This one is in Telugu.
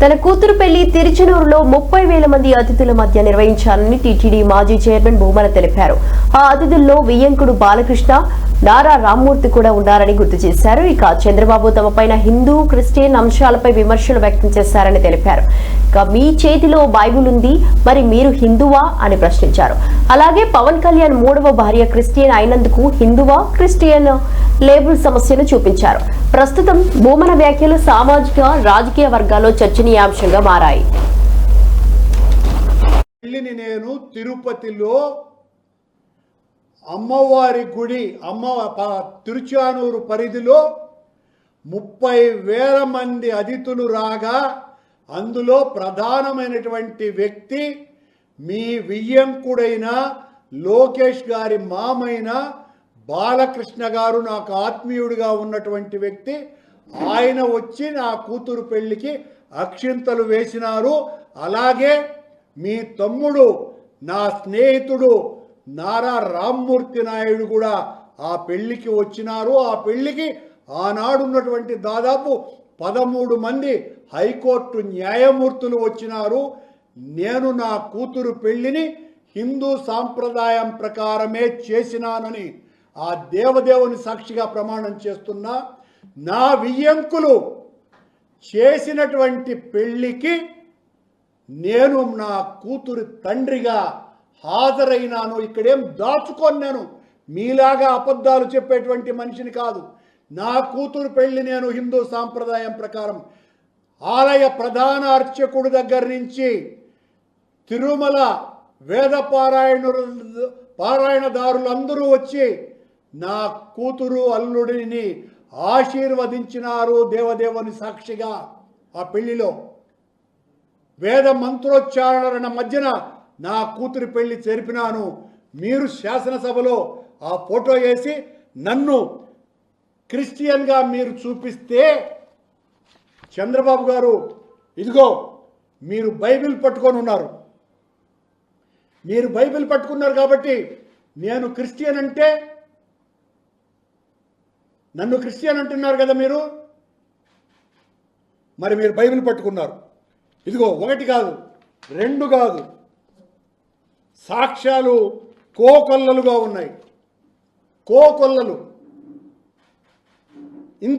తన కూతురు పెళ్లి తిరుచనూరులో 30,000 మంది అతిథుల మధ్య నిర్వహించాలని టీటీడీ మాజీ చైర్మన్ భూమన తెలిపారు. ఆ అతిథుల్లో వియ్యంకుడు బాలకృష్ణ, నారా రామ్మూర్తి కూడా ఉన్నారని గుర్తు చేశారు. ఇక చంద్రబాబు తమపైన హిందూ, క్రిస్టియన్ అంశాలపై విమర్శలు వ్యక్తం చేశారని తెలిపారు. ఇక మీ చేతిలో బైబిల్ ఉంది, మరి మీరు హిందువా అని ప్రశ్నించారు. అలాగే పవన్ కళ్యాణ్ 3వ భార్య క్రిస్టియన్ అయినందుకు హిందువా, క్రిస్టియన్ లేబుల్ సమస్యను చూపించారు. ప్రస్తుతం భూమన వ్యాఖ్యలు సామాజిక, రాజకీయ వర్గాల్లో చర్చనీయాంశంగా మారాయి. నేను తిరుపతిలో అమ్మవారి గుడి తిరుచానూరు పరిధిలో 30,000 మంది అతిథులు రాగా అందులో ప్రధానమైనటువంటి వ్యక్తి మీ వియ్యంకుడైన లోకేష్ గారి మామైన బాలకృష్ణ గారు, నాకు ఆత్మీయుడిగా ఉన్నటువంటి వ్యక్తి. ఆయన వచ్చి నా కూతురు పెళ్లికి అక్షింతలు వేసినారు. అలాగే మీ తమ్ముడు, నా స్నేహితుడు నారా రామ్మూర్తి నాయుడు కూడా ఆ పెళ్లికి వచ్చినారు. ఆ పెళ్లికి ఆనాడున్నటువంటి దాదాపు 13 మంది హైకోర్టు న్యాయమూర్తులు వచ్చినారు. నేను నా కూతురు పెళ్లిని హిందూ సాంప్రదాయం ప్రకారమే చేసినానని ఆ దేవదేవుని సాక్షిగా ప్రమాణం చేస్తున్నా. నా వియ్యంకులు చేసినటువంటి పెళ్లికి నేను నా కూతురు తండ్రిగా హాజరైనాను. ఇక్కడేం దాచుకొన్నాను, మీలాగా అబద్ధాలు చెప్పేటువంటి మనిషిని కాదు. నా కూతురు పెళ్లి నేను హిందూ సాంప్రదాయం ప్రకారం ఆలయ ప్రధాన అర్చకుడి దగ్గర నుంచి తిరుమల వేద పారాయణదారులందరూ వచ్చి నా కూతురు అల్లుడిని ఆశీర్వదించినారు దేవదేవుని సాక్షిగా. ఆ పెళ్లిలో వేద మంత్రోచ్చారణల మధ్యన నా కూతురి పెళ్లి జరిపినాను. మీరు శాసనసభలో ఆ ఫోటో వేసి నన్ను క్రిస్టియన్గా మీరు చూపిస్తే, చంద్రబాబు గారు ఇదిగో మీరు బైబిల్ పట్టుకొని ఉన్నారు, మీరు బైబిల్ పట్టుకున్నారు కాబట్టి నేను క్రిస్టియన్ అంటే, నన్ను క్రిస్టియన్ అంటున్నారు కదా మీరు, మరి మీరు బైబిల్ పట్టుకున్నారు. ఇదిగో 1 కాదు 2 కాదు, సాక్ష్యాలు కోకొల్లలుగా ఉన్నాయి, కోకొల్లలు. ఇంతే.